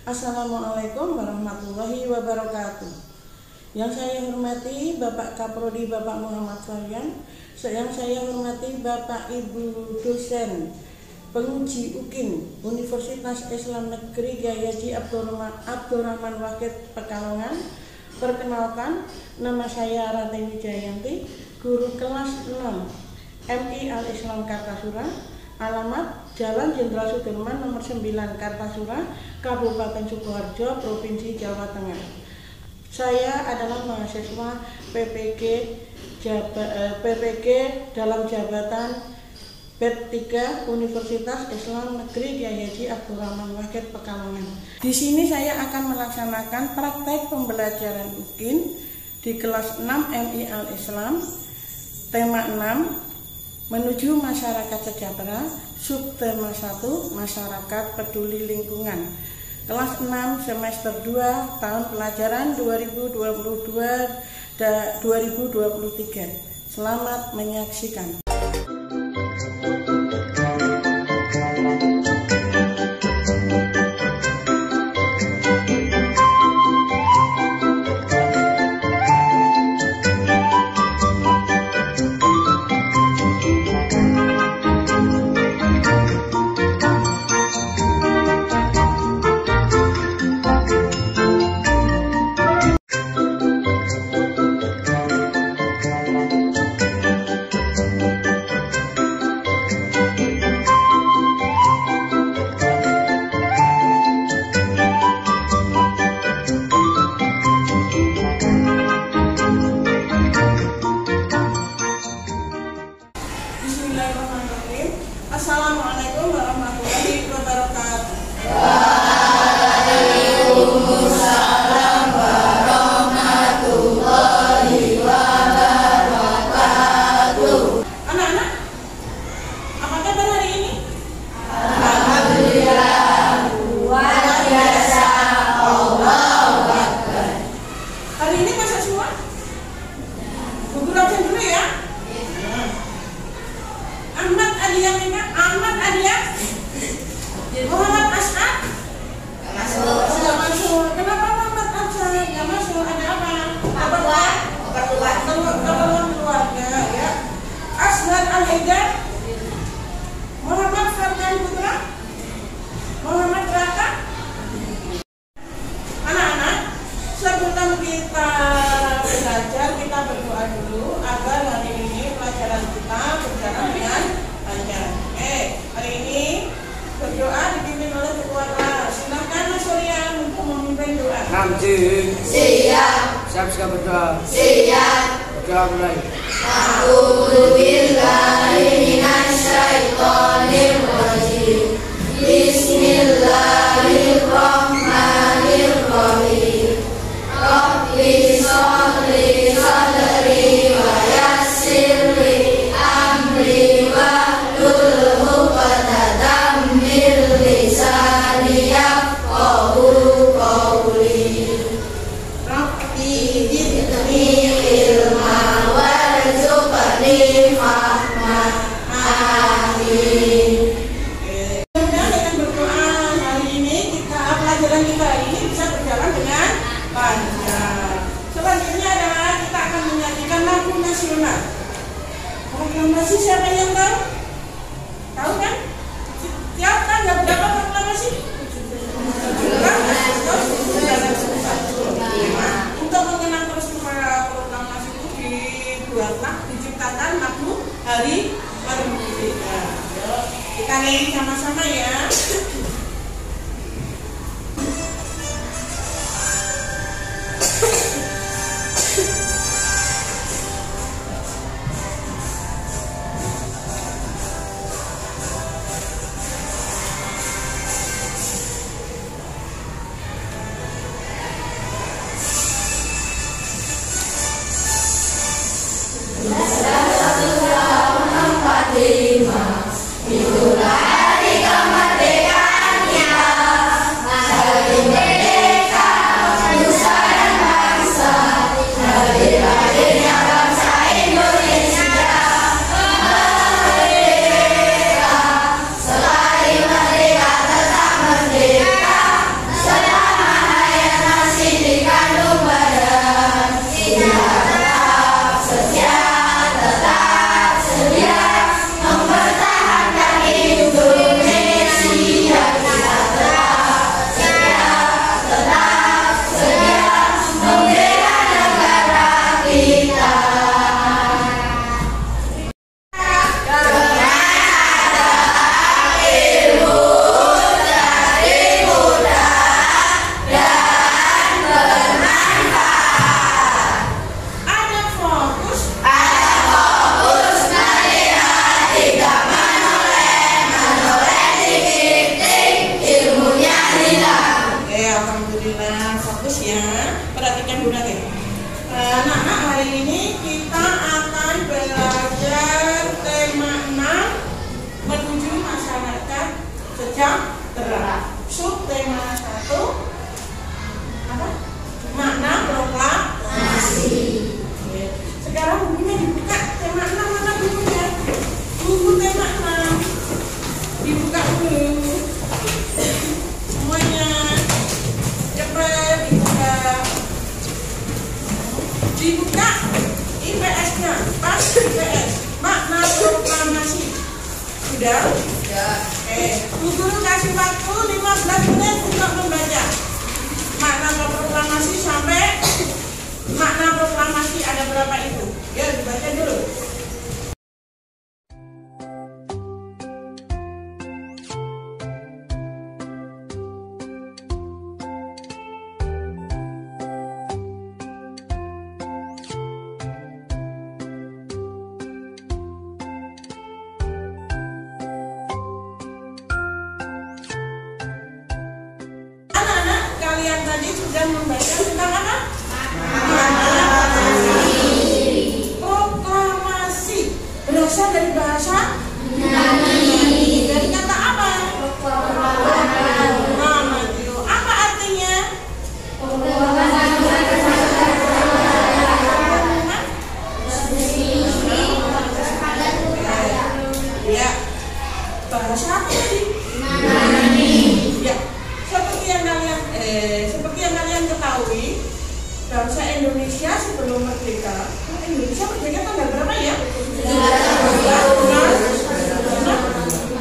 Assalamualaikum warahmatullahi wabarakatuh. Yang saya hormati Bapak Kaprodi Bapak Muhammad Faryan, yang saya hormati Bapak Ibu dosen penguji UKIN Universitas Islam Negeri Kiai Haji Abdurrahman Wahid Pekalongan. Perkenalkan, nama saya Ratih Wijayanti, guru kelas 6 MI Al-Islam Kartasura. Alamat Jalan Jenderal Sudirman nomor 9 Kartasura, Kabupaten Sukoharjo, Provinsi Jawa Tengah. Saya adalah mahasiswa PPG dalam jabatan B3 Universitas Islam Negeri Kiai Haji Abdurrahman Wahid Pekalongan. Di sini saya akan melaksanakan praktek pembelajaran UKIN di kelas 6 MI Al-Islam, tema 6 menuju masyarakat sejahtera, subtema 1 masyarakat peduli lingkungan, kelas 6 semester 2 tahun pelajaran 2022-2023. Selamat menyaksikan. Assalamualaikum warahmatullahi wabarakatuh. Waalaikumsalam warahmatullahi wabarakatuh. Anak-anak, apa kabar hari ini? Alhamdulillah, luar biasa. Allahu Akbar. Hari ini masak semua? Gugur absen dulu ya. Ahmad Adia Muhammad As'ad nggak masuk. Kenapa Muhammad As'ad nggak masuk? Ada apa? Keperluan keluarga ya. As'ad Al-Haidar Muhammad Farhan Putra Muhammad Raka. Anak-anak, sebelum kita belajar, kita berdoa dulu agar hari ini pelajaran kita berjalan dengan lancar. Hari ini berdoa dipimpin oleh ketua kelas. Silakan Mas Surya untuk memimpin doa. Siap berdoa. Siap. Berdoa mulai. A'udzu billahi minasyaitonir rajim. Bismillahirrahmanirrahim. Rabbi shrah sadri wa yassir li amri wahlul 'uqdatam min lisani yafqahu qawli. Rabbi zidni ilman warzuqni fahman. Amin. Dengan berdoa hari ini pelajaran kita hari ini bisa berjalan dengan lancar. Selanjutnya adalah kita akan menyanyikan lagu nasional. Proklamasi siapa yang tahu? Tahu kan? Siapa nggak berapa proklamasi? Untuk mengenang peristiwa proklamasi itu dibuatlah, diciptakan lagu Hari Kemerdekaan. Kita nyanyi sama-sama ya. Oke, Bu Guru kasih waktu 15 menit untuk membaca makna proklamasi sampai makna proklamasi ada berapa itu. Ya, dibaca dulu. Kalian tadi sudah membaca tentang apa? Proklamasi berasal dari bahasa Yunani. Dari kata apa? Proklamasi. Apa artinya? Ya, bahasa apa tadi? Ya. Seperti yang kalian ketahui, bangsa Indonesia sebelum merdeka, Indonesia merdeka tanggal berapa ya? 19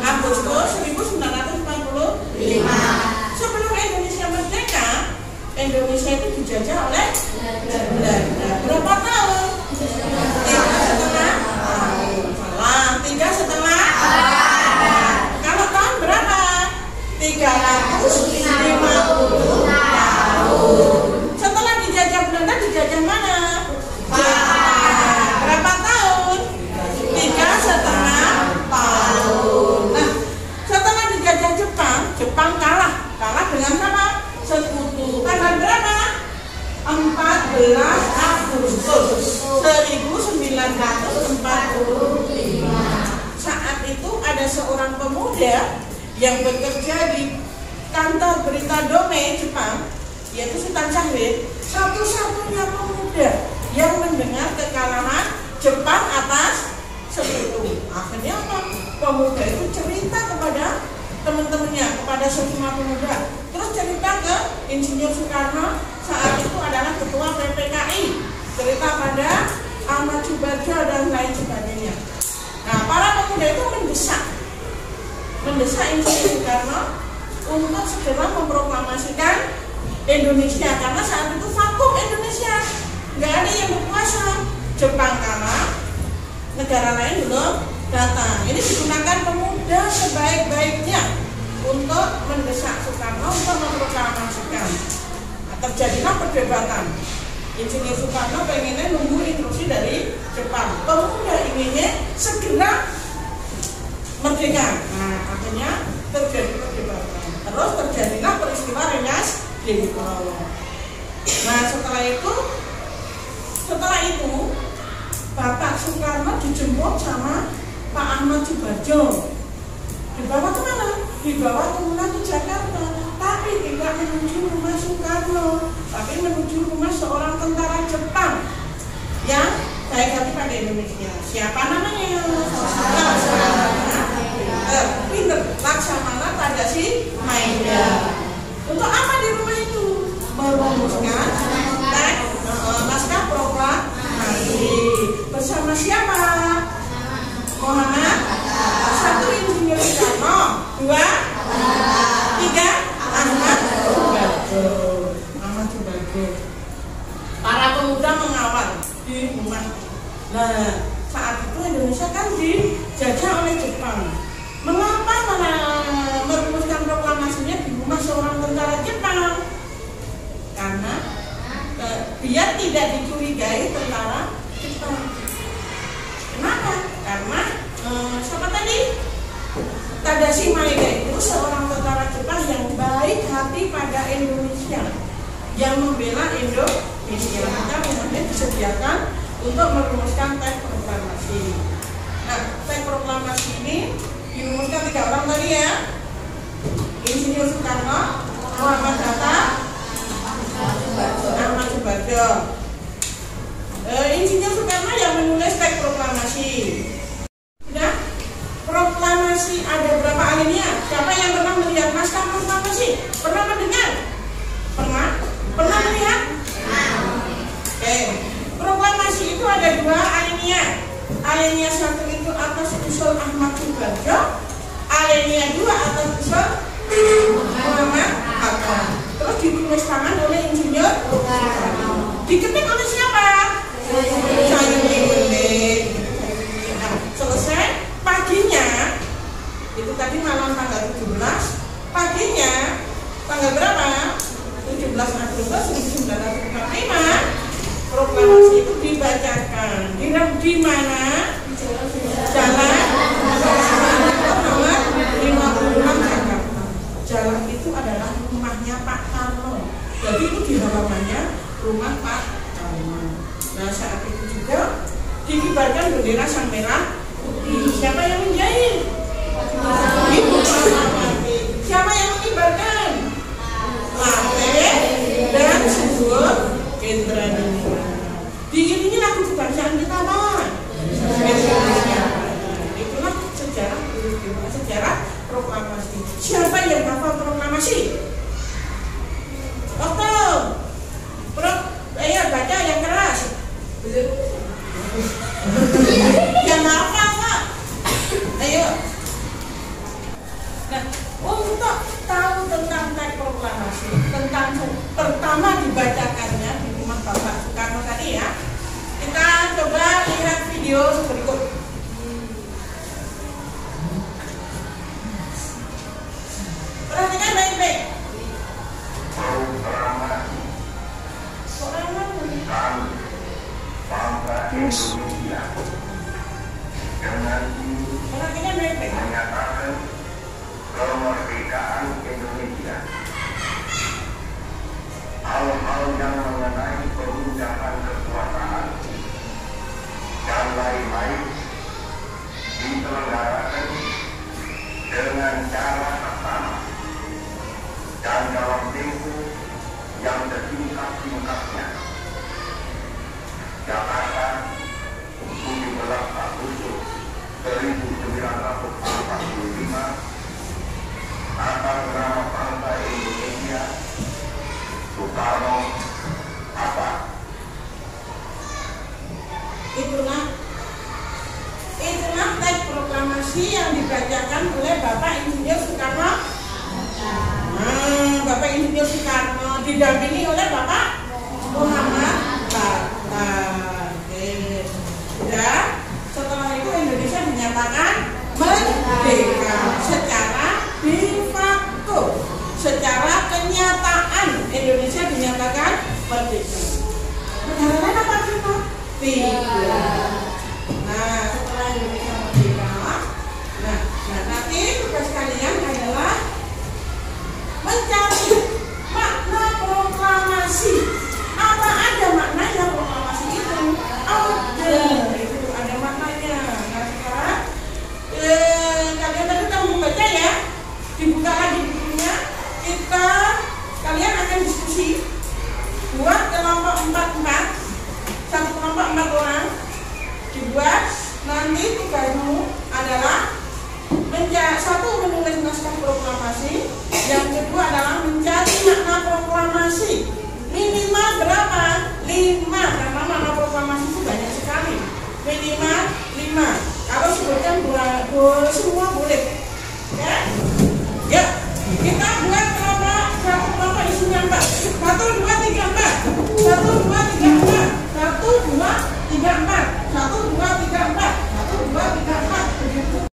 Agustus 1945. Sebelum Indonesia merdeka, Indonesia itu dijajah oleh Belanda. Berapa tahun? 3,5 tahun. Salah, 3,5. Kalau tahun berapa? 350 tahun. Setelah dijajah Belanda, dijajah mana? Berapa tahun? 3,5 tahun. Nah, setelah dijajah Jepang, Jepang kalah dengan apa? Sekutu. Tanggal berapa? 14 Agustus 1945. Saat itu ada seorang pemuda yang bekerja di kantor berita Dome Jepang, yaitu Sultan Syahrir, satu-satunya pemuda yang mendengar kekalahan Jepang atas sekutu. Akhirnya apa? Pemuda itu cerita kepada teman-temannya, kepada semua pemuda, terus cerita ke Insinyur Soekarno, saat itu adalah ketua PPKI, cerita pada Ahmad Subarjo dan lain sebagainya. Nah, para pemuda itu mendesak Insinyur Soekarno untuk segera memproklamasikan Indonesia, karena saat itu vakum Indonesia, nggak ada yang berkuasa. Jepang kalah, negara lain belum datang. Ini digunakan pemuda sebaik-baiknya untuk mendesak Soekarno untuk memproklamasikan. Nah, terjadilah perdebatan. Insinyur Soekarno pengennya nunggu instruksi dari Jepang, pemuda inginnya segera merdeka. Nah, akhirnya terjadi perdebatan. Terus terjadilah peristiwa Rengas Dengklok. Nah, setelah itu Bapak Soekarno dijemput sama Pak Ahmad Subarjo. Dibawa kemana? Dibawa ke Jakarta. Tapi tidak menuju rumah Soekarno, tapi menuju rumah seorang tentara Jepang yang baik hati pada Indonesia. Siapa namanya? Pinter, Laksamana Tadashi Maeda. Untuk apa di rumah itu? Merumuskan naskah proklamasi. Bersama siapa? Muhammad. 1 Insinyur Soekarno, 2, 3 Ahmad Subarjo. Para pemuda mengawal di rumah. Nah, saat itu Indonesia kan dijajah oleh Jepang. Mengapa merumuskan proklamasinya di rumah seorang tentara Jepang? Karena biar tidak dicurigai tentara Jepang. Kenapa? Karena siapa tadi? Tadashi Maeda itu seorang tentara Jepang yang baik hati pada Indonesia, yang membela Indonesia. Maka kemudian disediakan untuk merumuskan teks proklamasi. Nah, teks proklamasi ini dirumuskan 3 orang tadi ya. Insinyur Soekarno, Muhammad Hatta, Ahmad Subarjo. Insinyur Soekarno yang menulis teks proklamasi. Sudah? Proklamasi ada berapa alinea? Siapa yang pernah melihat naskah proklamasi? Pernah mendengar? Pernah melihat? Oke. Proklamasi itu ada 2 alinea. Alinea 1 itu atas usul Ahmad Subarjo. adalah proklamasi. Siapa yang hafal proklamasi? Ayo baca yang keras. Yang hafal Pak. Ayo. Nah, untuk tahu tentang teks proklamasi, tentang pertama dibacakannya di rumah Bapak Soekarno tadi ya, kita coba lihat video berikut. Perhatikan baik-baik. Perhatikan baik-baik. Menyatakan kemerdekaan Indonesia. Hal-hal yang mengenai perundangan kekuasaan dan lain-lain diselenggarakan dengan cara bersama dan dalam tempo yang sesingkat-singkatnya. Jakarta, 17 Agustus 1945, atas nama bangsa Indonesia, Soekarno, Hatta. Itulah teks proklamasi yang dibacakan oleh Bapak Insinyur Soekarno. Bapak Insinyur Soekarno didampingi oleh Bapak Muhammad Hatta. Ya, setelah itu Indonesia dinyatakan merdeka secara de facto, secara kenyataan Indonesia dinyatakan merdeka. Negara lain apa kita? Tidak. Nah, setelah Indonesia merdeka, nanti tugas kalian adalah mencari makna proklamasi. Apa ada maknanya proklamasi itu? Ada maknanya. Nah, sekarang kalian tadi tahu membaca ya, dibuka lagi bukunya. Kalian akan diskusi, buat kelompok 4-4, satu kelompok 4 orang, dibuat. Nanti tugasmu adalah satu menulis naskah proklamasi, yang kedua adalah mencari makna proklamasi. Minimal berapa? 5, karena makna proklamasi itu banyak sekali. Minimal 5. Kalau sebutkan semua boleh. Ya? Ya, kita buat satu kelompok isinya 4. 1, 2, 3, 4. 1, 2, 3, 4. 1, 2, 3, 4. 1, 2, 3, 4. 1, 2, 3, 4. Begitu.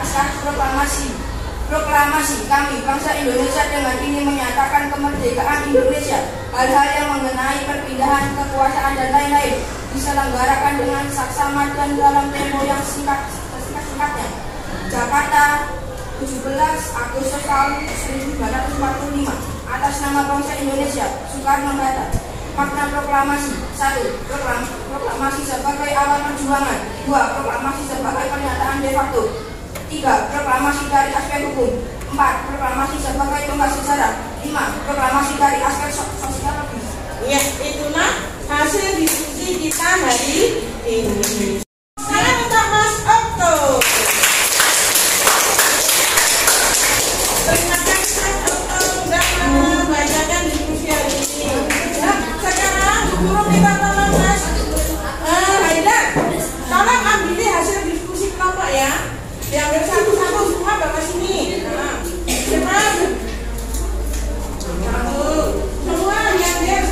Naskah proklamasi. Proklamasi kami bangsa Indonesia dengan ini menyatakan kemerdekaan Indonesia. Hal-hal yang mengenai perpindahan kekuasaan dan lain-lain diselenggarakan dengan saksama dan dalam tempo yang singkat-singkatnya. Jakarta, 17 Agustus tahun 1945. Atas nama bangsa Indonesia, Soekarno-Hatta. Makna proklamasi. 1. Proklamasi sebagai awal perjuangan. 2. Proklamasi sebagai pernyataan de facto. 3. Proklamasi dari aspek hukum. 4. Proklamasi sebagai tonggak sejarah. 5. Proklamasi dari aspek sosiologis. Ya, itulah hasil diskusi kita hari ini. Salam untuk Mas Okto. Terima kasih Mas Okto sudah membacakan diskusi hari ini. Nah, sekarang guru kita tolong Mas Haidar, tolong ambil hasil diskusi kelompok ya. Diambil satu-satu semua bawa sini. Nah, cepat. Semua yang dia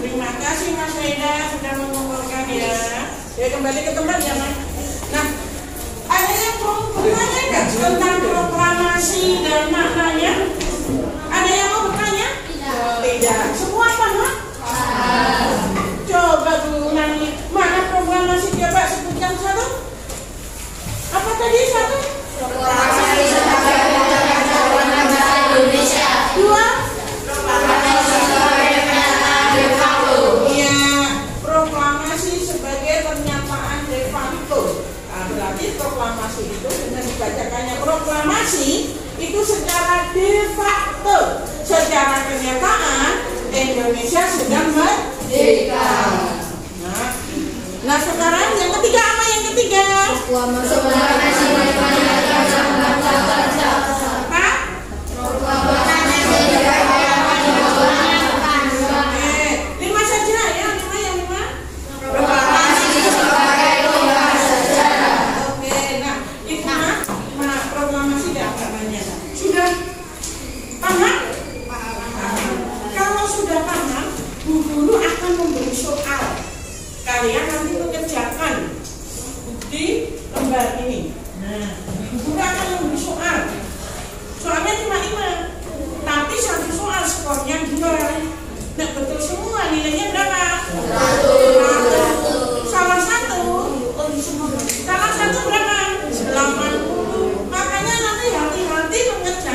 Terima kasih Mas Reda sudah mengumpulkan ya. Ya kembali ke tempat ya Mas. Nah, ada yang mau bertanya nggak tentang proklamasi dan maknanya? Ada yang mau bertanya? Tidak. Semua paham? Coba dulu nanti mana proklamasi coba sebutkan satu. Apa tadi satu? Proklamasi sebagai pernyataan bangsa Indonesia. 2. Proklamasi itu dengan dibacakannya proklamasi itu secara de facto, secara kenyataan Indonesia sudah merdeka. Nah sekarang yang ketiga apa yang ketiga? Proklamasi lima saja ya, yang lima. Proklamasi sebagai tonggak sejarah. Proklamasi dan maknanya sudah paham? Kalau sudah paham, Bu Guru akan memberi soal. Kalian nanti mengerjakan di lembar ini. Nah, Bu Guru akan memberi soal. Soalnya cuma 5, tapi satu soal skornya 2. Nah, betul semua nilainya berapa? 100. Salah satu berapa? 80. Makanya nanti hati-hati mengerjakan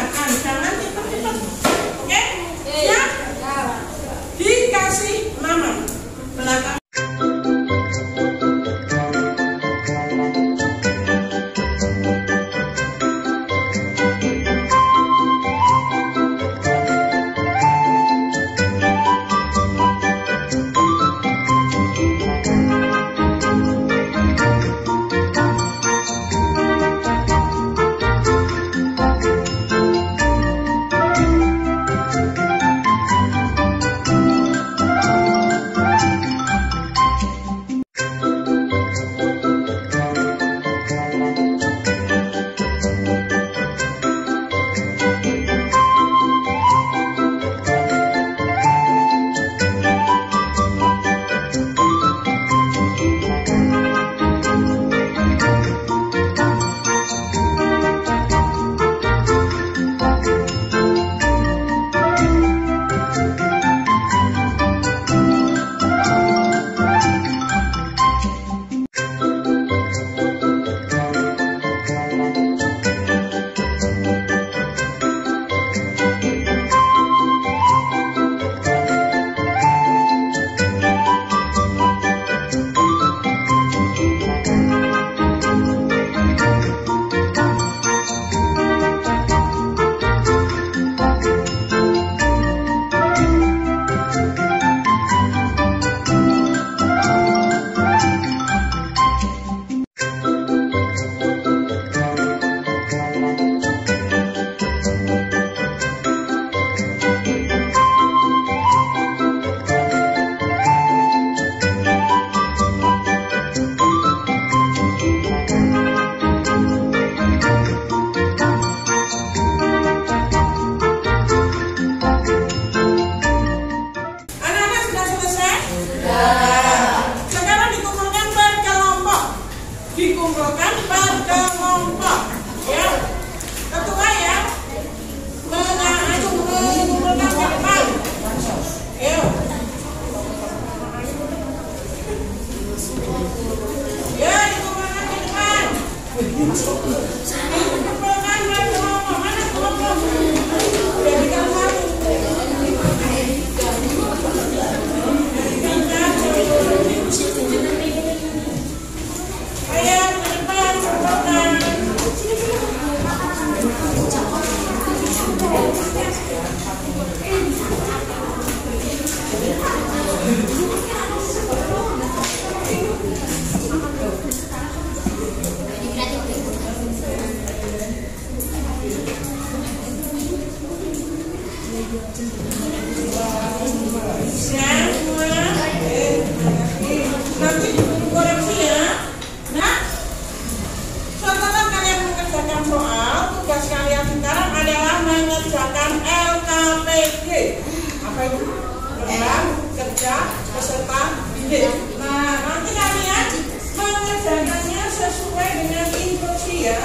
apa itu? Program kerja peserta didik. Nah, nanti kalian mengerjakannya sesuai dengan instruksi ya.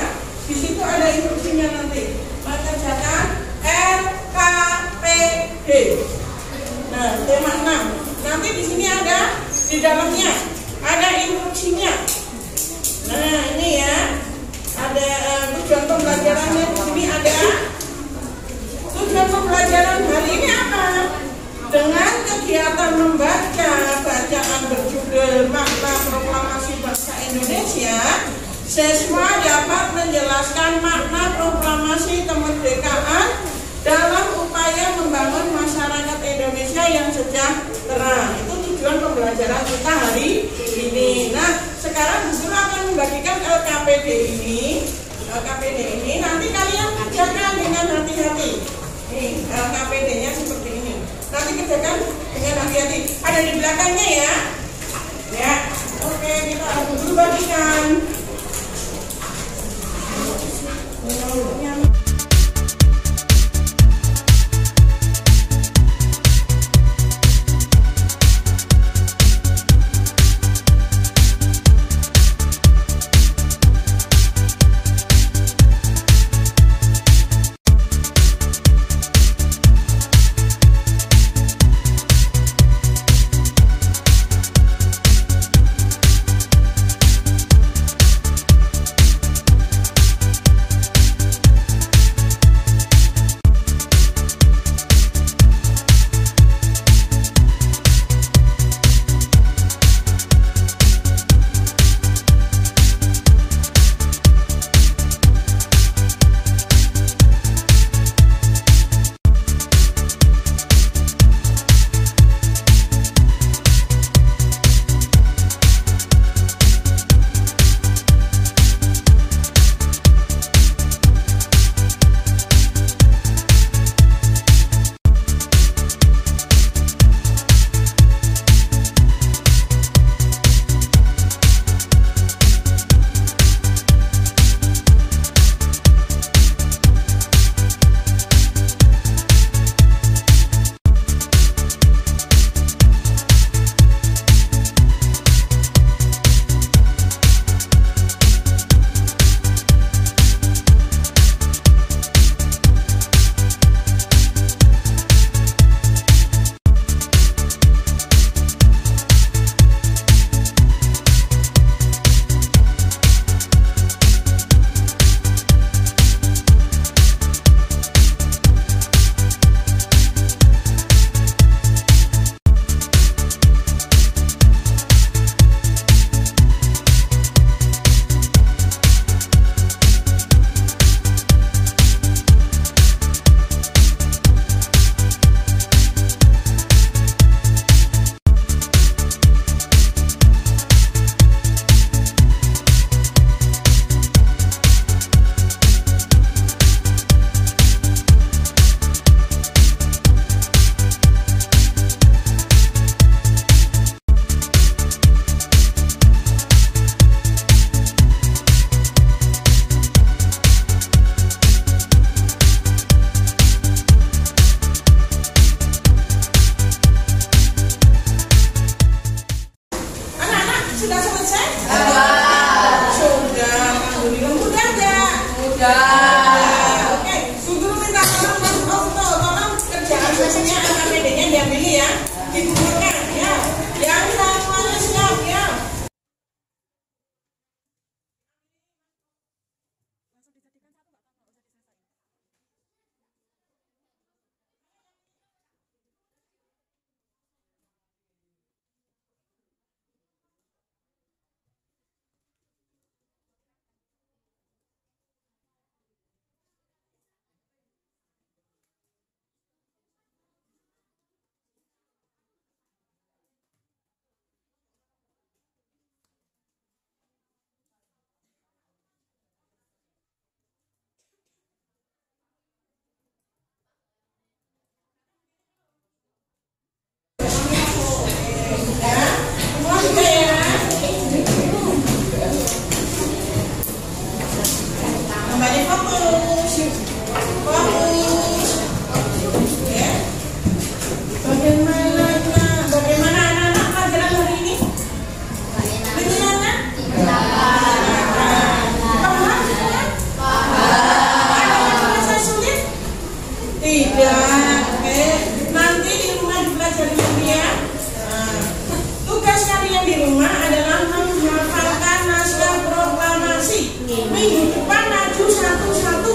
Di situ ada instruksinya nanti. Mengerjakan RKPD. Nah, tema 6. Nanti di sini ada di dalamnya ada instruksinya. Nah, ini ya. Ada tujuan pembelajarannya di sini ada. Tujuan pembelajaran hari ini apa? Dengan kegiatan membaca bacaan berjudul Makna Proklamasi Bangsa Indonesia, siswa dapat menjelaskan makna proklamasi kemerdekaan dalam upaya membangun masyarakat Indonesia yang sejahtera. Itu tujuan pembelajaran kita hari ini. Nah, sekarang guru akan membagikan LKPD ini. LKPD ini nanti kalian kerjakan dengan hati-hati. Nih, LKPD-nya seperti ini. Nanti kerjakan dengan hati-hati. Ada di belakangnya ya. Ya, oke, kita dulu bagikan. Tidak. Oke. Nanti di rumah dipelajari lagi ya. Nah, tugas kalian di rumah adalah menghafalkan naskah proklamasi. Minggu depan maju satu-satu.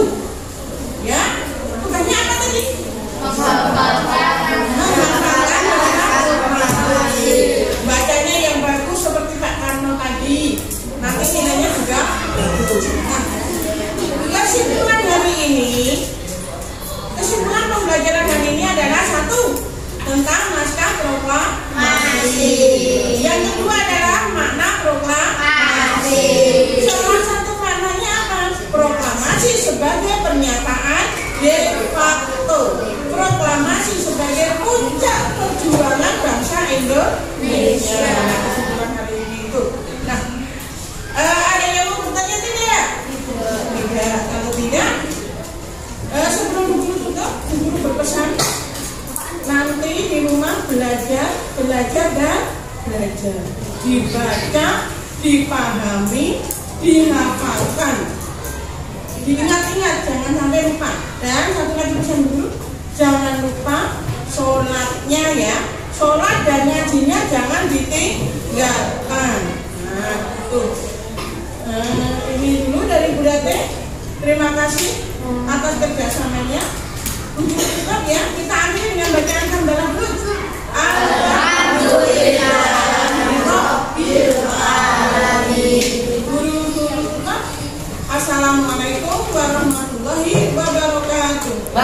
Ya. Tugasnya apa tadi? Menghafalkan naskah proklamasi. Bacanya yang bagus seperti Pak Karno tadi. Nanti nilainya juga bagus. Nah, kesimpulan hari ini, kesimpulan pembelajaran hari ini adalah satu, tentang naskah proklamasi. Yang kedua adalah makna proklamasi. Salah satu maknanya apa? Proklamasi sebagai pernyataan de facto. Proklamasi sebagai puncak perjuangan bangsa Indonesia. Nah, kesimpulan hari ini itu. Nah, ada yang mau bertanya tidak? Tidak. Kalau tidak, sebelum guru tutup, guru berpesan nanti di rumah belajar dan belajar, dibaca, dipahami, dihafalkan, diingat-ingat, jangan sampai lupa. Dan satu lagi pesan guru, jangan lupa sholatnya ya, sholat dan ngajinya jangan ditinggalkan. Nah, itu. Ini dulu dari Bu Date. Terima kasih atas kerjasamanya. Untuk tetap ya, kita akhiri dengan bacaan hamdalah dulu. Alhamdulillah. Guru-guru tetap. Assalamualaikum warahmatullahi wabarakatuh.